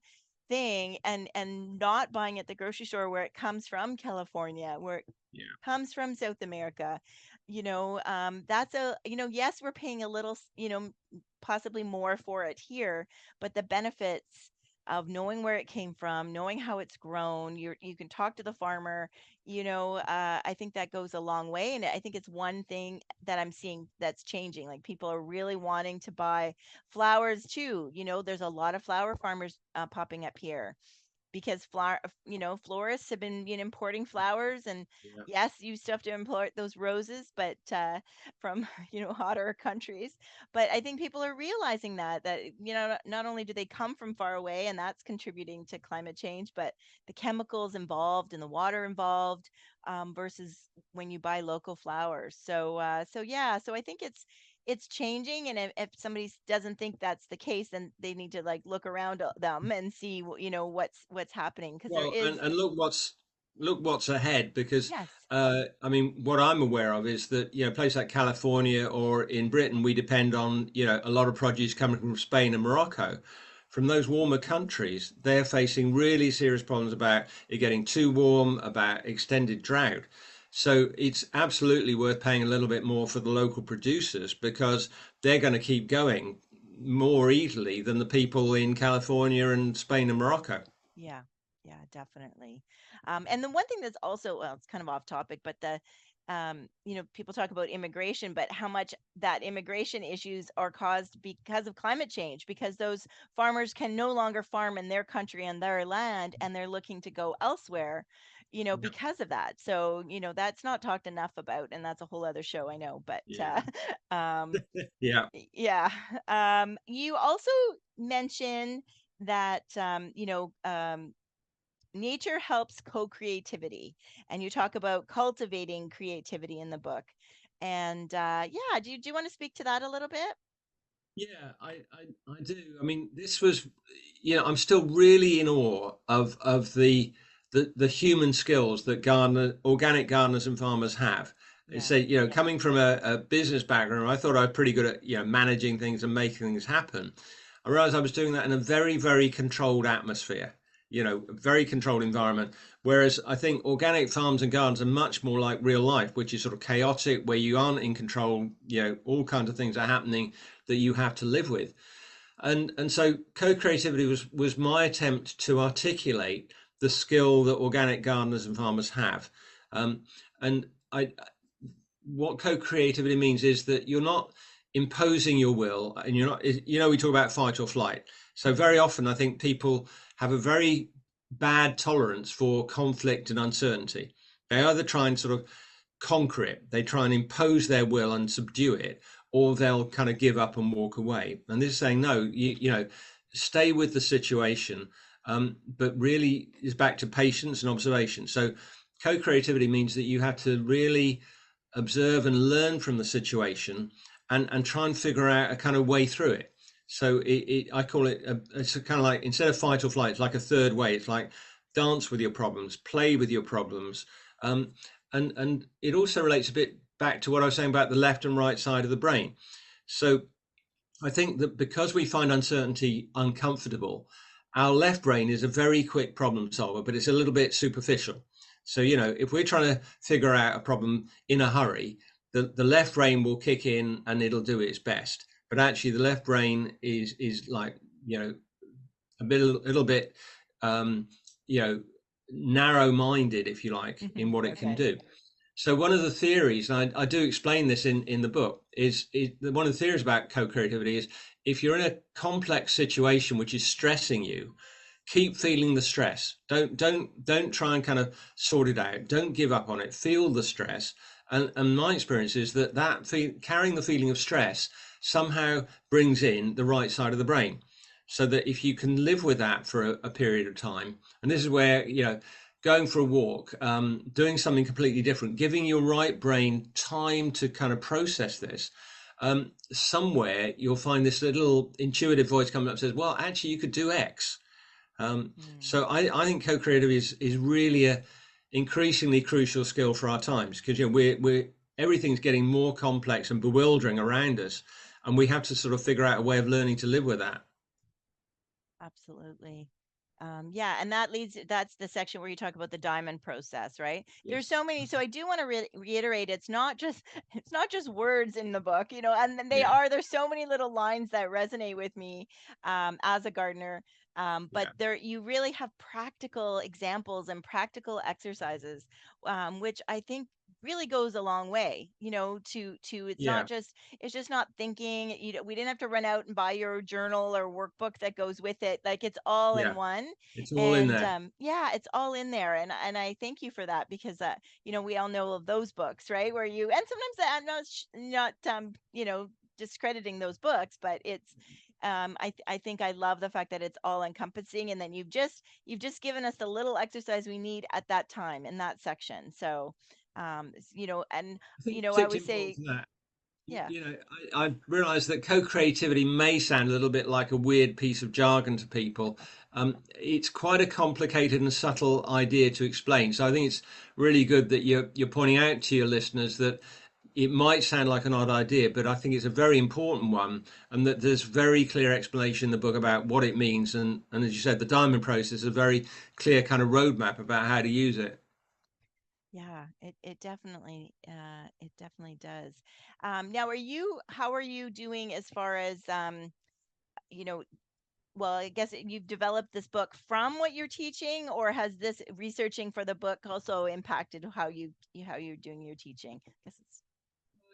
[SPEAKER 1] thing and not buying at the grocery store where it comes from California, where it
[SPEAKER 2] Yeah.
[SPEAKER 1] comes from South America. That's yes, we're paying a little, possibly more for it here, but the benefits of knowing where it came from, knowing how it's grown, you can talk to the farmer, I think that goes a long way. And I think it's one thing that I'm seeing that's changing. Like people are really wanting to buy flowers too. There's a lot of flower farmers popping up here because florists have been, importing flowers. And
[SPEAKER 2] Yeah.
[SPEAKER 1] yes, you still have to import those roses, but from hotter countries. But I think people are realizing that not only do they come from far away, and that's contributing to climate change, but the chemicals involved and the water involved, versus when you buy local flowers. So yeah, so I think it's changing. And if somebody doesn't think that's the case, then they need to like look around them and see what's happening, because there
[SPEAKER 2] Well,
[SPEAKER 1] is.
[SPEAKER 2] and look what's ahead, because
[SPEAKER 1] Yes.
[SPEAKER 2] I mean, what I'm aware of is that, places like California or in Britain, we depend on, a lot of produce coming from Spain and Morocco. From those warmer countries, they're facing really serious problems about it getting too warm, about extended drought. So it's absolutely worth paying a little bit more for the local producers, because they're going to keep going more easily than the people in California and Spain and Morocco.
[SPEAKER 1] Yeah, yeah, definitely. And the one thing that's also, well, it's kind of off topic, but people talk about immigration, but how much that immigration issues are caused because of climate change, because those farmers can no longer farm in their country and their land, and they're looking to go elsewhere,
[SPEAKER 2] Yeah.
[SPEAKER 1] because of that. So, that's not talked enough about, and that's a whole other show, I know, but
[SPEAKER 2] Yeah.
[SPEAKER 1] um,
[SPEAKER 2] Yeah.
[SPEAKER 1] yeah. You also mention that nature helps co-creativity, and you talk about cultivating creativity in the book. And yeah, do you want to speak to that a little bit?
[SPEAKER 2] Yeah, I do. I mean, this was, I'm still really in awe of the human skills that organic gardeners and farmers have. It's
[SPEAKER 1] Yeah.
[SPEAKER 2] coming from a business background, I thought I was pretty good at, managing things and making things happen. I realized I was doing that in a very, very controlled atmosphere, a very controlled environment. Whereas I think organic farms and gardens are much more like real life, which is sort of chaotic, where you aren't in control, all kinds of things are happening that you have to live with. And so co-creativity was my attempt to articulate the skill that organic gardeners and farmers have. And I what co-creativity means is that you're not imposing your will, and you're not, we talk about fight or flight. So very often I think people have a very bad tolerance for conflict and uncertainty. They either try and sort of conquer it, they try and impose their will and subdue it, or they'll kind of give up and walk away. And this is saying, no, stay with the situation, but really is back to patience and observation. So co-creativity means that you have to really observe and learn from the situation, and try and figure out a kind of way through it. So I call it, it's a kind of like, instead of fight or flight, it's like a third way. It's like dance with your problems, play with your problems. And it also relates a bit back to what I was saying about the left and right side of the brain. So I think that because we find uncertainty uncomfortable, our left brain is a very quick problem solver, but it's a little bit superficial. So, if we're trying to figure out a problem in a hurry, the left brain will kick in and it'll do its best. But actually, the left brain is like, little bit, um, you know, narrow minded, if you like, in what it can
[SPEAKER 1] Okay.
[SPEAKER 2] do. So one of the theories, and I do explain this in the book, is one of the theories about co-creativity is if you're in a complex situation which is stressing you, keep feeling the stress. Don't try and kind of sort it out. Don't give up on it. Feel the stress. And my experience is that carrying the feeling of stress somehow brings in the right side of the brain, so that if you can live with that for a period of time, and this is where, going for a walk, doing something completely different, giving your right brain time to kind of process this. Somewhere you'll find this little intuitive voice coming up and says, well, actually, you could do X.
[SPEAKER 1] Mm.
[SPEAKER 2] So I think co-creative is really a increasingly crucial skill for our times, because we're everything's getting more complex and bewildering around us, and we have to sort of figure out a way of learning to live with that.
[SPEAKER 1] Absolutely. Yeah, and that's the section where you talk about the diamond process, right? There's
[SPEAKER 2] Yes.
[SPEAKER 1] so many. So I do want to reiterate, it's not just it's not just words in the book, and then
[SPEAKER 2] Yeah.
[SPEAKER 1] there's so many little lines that resonate with me as a gardener. But
[SPEAKER 2] Yeah.
[SPEAKER 1] there you really have practical examples and practical exercises, which I think really goes a long way, to
[SPEAKER 2] Yeah.
[SPEAKER 1] it's just not thinking, we didn't have to run out and buy your journal or workbook that goes with it. Like it's all in
[SPEAKER 2] Yeah.
[SPEAKER 1] one.
[SPEAKER 2] It's all in
[SPEAKER 1] And
[SPEAKER 2] there.
[SPEAKER 1] yeah, it's all in there. And I thank you for that because we all know of those books, right? Where you and sometimes I'm not discrediting those books, but it's I think I love the fact that it's all encompassing, and then you've just given us the little exercise we need at that time in that section. So and
[SPEAKER 2] I think
[SPEAKER 1] I
[SPEAKER 2] particularly
[SPEAKER 1] always
[SPEAKER 2] important
[SPEAKER 1] say,
[SPEAKER 2] for that.
[SPEAKER 1] yeah.
[SPEAKER 2] I realize that co-creativity may sound a little bit like a weird piece of jargon to people. It's quite a complicated and subtle idea to explain. So I think it's really good that you're pointing out to your listeners that it might sound like an odd idea, but I think it's a very important one, and that there's very clear explanation in the book about what it means. And as you said, the diamond process is a very clear kind of roadmap about how to use it.
[SPEAKER 1] Yeah, it definitely does. Now, how are you doing as far as you know, well, I guess you've developed this book from what you're teaching, or has this researching for the book also impacted how you're doing your teaching? I guess it's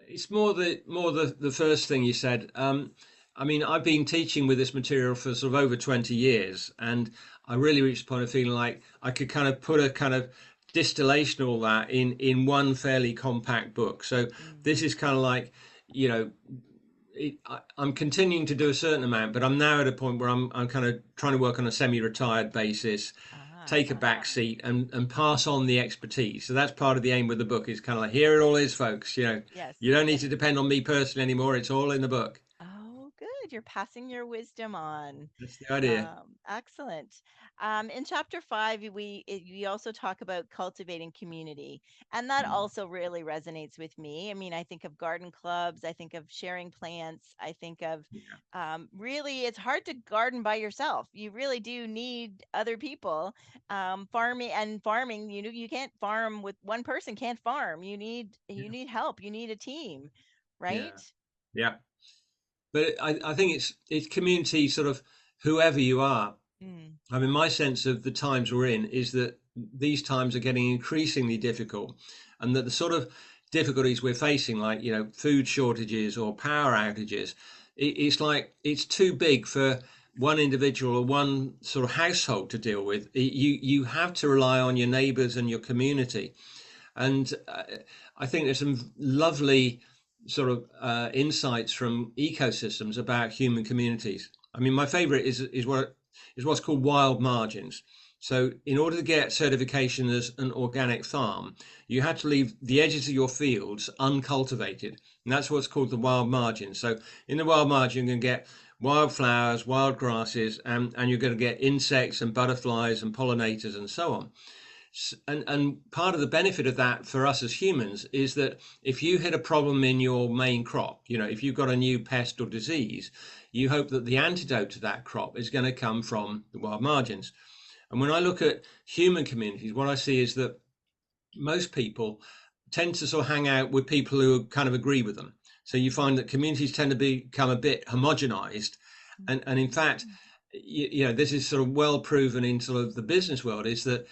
[SPEAKER 2] It's more the first thing you said. I mean, I've been teaching with this material for sort of over 20 years, and I really reached a point of feeling like I could kind of put a kind of distillation of all that in one fairly compact book. So
[SPEAKER 1] mm,
[SPEAKER 2] this is kind of like, you know, I'm continuing to do a certain amount, but I'm now at a point where I'm kind of trying to work on a semi-retired basis,
[SPEAKER 1] ah,
[SPEAKER 2] take a back seat and pass on the expertise. So that's part of the aim with the book, is kind of like, here it all is, folks.
[SPEAKER 1] yes.
[SPEAKER 2] You don't need to depend on me personally anymore. It's all in the book.
[SPEAKER 1] Oh, good. You're passing your wisdom on.
[SPEAKER 2] That's the idea.
[SPEAKER 1] Excellent. In chapter 5, we also talk about cultivating community, and that
[SPEAKER 2] Mm.
[SPEAKER 1] also really resonates with me. I mean, I think of garden clubs, I think of sharing plants, I think of
[SPEAKER 2] Yeah.
[SPEAKER 1] really, it's hard to garden by yourself. You really do need other people. Farming, you can't farm with one person. Can't farm. You
[SPEAKER 2] Yeah.
[SPEAKER 1] need help. You need a team,
[SPEAKER 2] Yeah.
[SPEAKER 1] right?
[SPEAKER 2] Yeah. But I think it's community, sort of whoever you are.
[SPEAKER 1] Mm,
[SPEAKER 2] I mean, my sense of the times we're in is that these times are getting increasingly difficult, and that the sort of difficulties we're facing, like, food shortages or power outages, it's like it's too big for one individual or one sort of household to deal with. You have to rely on your neighbours and your community. And I think there's some lovely sort of insights from ecosystems about human communities. I mean, my favorite is what's called wild margins. So in order to get certification as an organic farm, you had to leave the edges of your fields uncultivated. And that's what's called the wild margin. So in the wild margin, you can get wildflowers, wild grasses, and you're going to get insects and butterflies and pollinators and so on. And part of the benefit of that for us as humans is that if you hit a problem in your main crop, if you've got a new pest or disease, you hope that the antidote to that crop is going to come from the wild margins. And when I look at human communities, what I see is that most people tend to sort of hang out with people who kind of agree with them. So you find that communities tend to become a bit homogenized. And in fact,
[SPEAKER 1] mm,
[SPEAKER 2] this is sort of well proven in sort of the business world, is that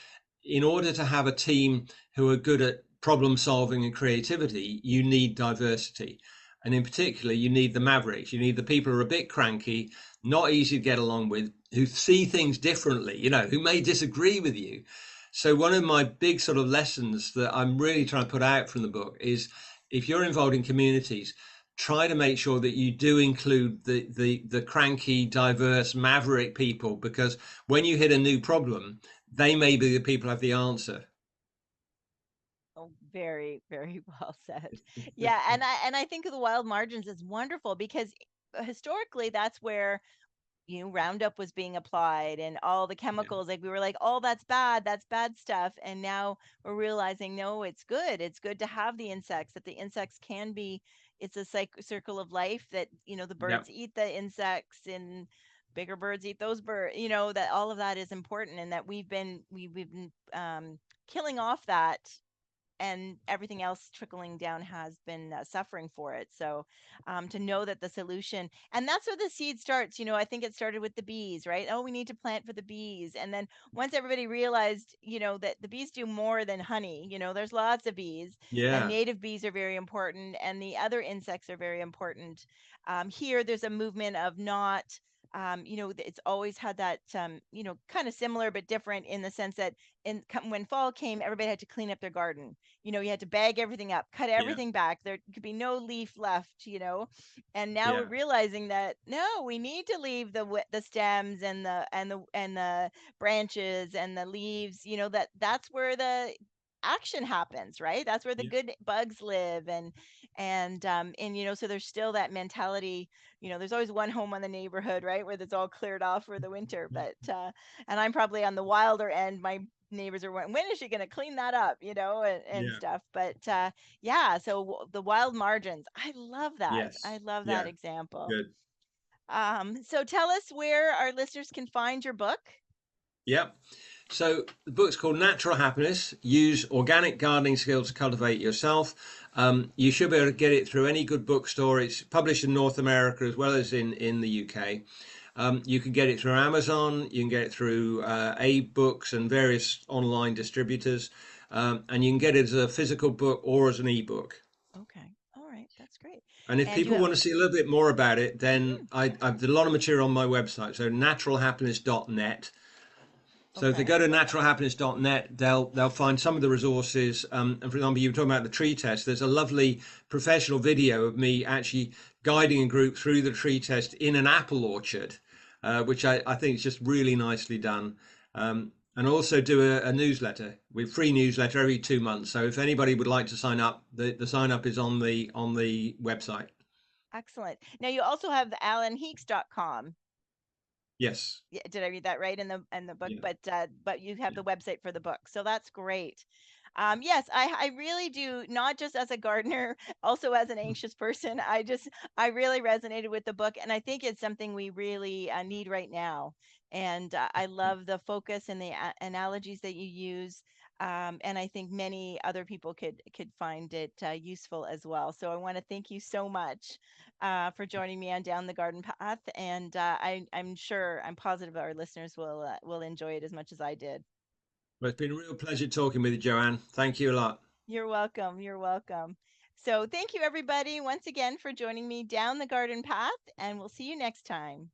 [SPEAKER 2] in order to have a team who are good at problem solving and creativity, you need diversity. And in particular, you need the mavericks. You need the people who are a bit cranky, not easy to get along with, who see things differently, who may disagree with you. So one of my big sort of lessons that I'm really trying to put out from the book is, if you're involved in communities, try to make sure that you do include the cranky, diverse, maverick people, because when you hit a new problem, they may be the people who have the answer.
[SPEAKER 1] Oh, very, very well said. Yeah, and I think of the wild margins as wonderful because historically that's where Roundup was being applied and all the
[SPEAKER 2] Yeah,
[SPEAKER 1] chemicals. Like we were like, oh, that's bad stuff. And now we're realizing, no, it's good. It's good to have the insects, that the insects can be, it's a circle of life that, the
[SPEAKER 2] yeah,
[SPEAKER 1] birds eat the insects and bigger birds eat those birds, that all of that is important and that we've been killing off that and everything else trickling down has been suffering for it. So to know that the solution, and that's where the seed starts. I think it started with the bees, right? Oh, we need to plant for the bees. And then once everybody realized, that the bees do more than honey, there's lots of bees, and
[SPEAKER 2] yeah,
[SPEAKER 1] native bees are very important, and the other insects are very important. Here, there's a movement of not. It's always had that, kind of similar but different in the sense that when fall came, everybody had to clean up their garden. You had to bag everything up, cut
[SPEAKER 2] yeah,
[SPEAKER 1] everything back. There could be no leaf left, And now we're
[SPEAKER 2] yeah,
[SPEAKER 1] realizing that no, we need to leave the stems and the branches and the leaves, that's where the action happens, right? That's where the
[SPEAKER 2] yeah,
[SPEAKER 1] good bugs live and so there's still that mentality, there's always one home on the neighborhood, right, where that's all cleared off for the winter, but and I'm probably on the wilder end. My neighbors are when is she going to clean that up, and
[SPEAKER 2] yeah,
[SPEAKER 1] stuff. But yeah, so the wild margins, I love that. I
[SPEAKER 2] yes,
[SPEAKER 1] love that
[SPEAKER 2] yeah,
[SPEAKER 1] example.
[SPEAKER 2] good.
[SPEAKER 1] So tell us where our listeners can find your book.
[SPEAKER 2] Yeah. So the book's called Natural Happiness. Use organic gardening skills to cultivate yourself. You should be able to get it through any good bookstore. It's published in North America as well as in the UK. You can get it through Amazon. You can get it through A-Books and various online distributors. And you can get it as a physical book or as an ebook.
[SPEAKER 1] Okay, all right, that's great.
[SPEAKER 2] And if
[SPEAKER 1] And you
[SPEAKER 2] people
[SPEAKER 1] have
[SPEAKER 2] want to see a little bit more about it, then
[SPEAKER 1] mhm,
[SPEAKER 2] I've done a lot of material on my website. So naturalhappiness.net. So if they
[SPEAKER 1] okay.
[SPEAKER 2] go to naturalhappiness.net, they'll find some of the resources. And for example, you were talking about the tree test. There's a lovely professional video of me actually guiding a group through the tree test in an apple orchard, which I think is just really nicely done. And also do a newsletter with free newsletter every 2 months. So if anybody would like to sign up, the sign up is on the website.
[SPEAKER 1] Excellent. Now you also have the alanheeks.com.
[SPEAKER 2] Yes.
[SPEAKER 1] Yeah, did I read that right in the book?
[SPEAKER 2] Yeah.
[SPEAKER 1] But you have
[SPEAKER 2] Yeah.
[SPEAKER 1] the website for the book, so that's great. Yes, I really do. Not just as a gardener, also as an anxious person. I really resonated with the book, and I think it's something we really need right now. And I love the focus and the analogies that you use. And I think many other people could find it useful as well. So I want to thank you so much for joining me on Down the Garden Path. And I'm positive our listeners will enjoy it as much as I did.
[SPEAKER 2] Well, it's been a real pleasure talking with you, Joanne. Thank you a lot.
[SPEAKER 1] You're welcome. You're welcome. So thank you everybody once again for joining me down the garden path, and we'll see you next time.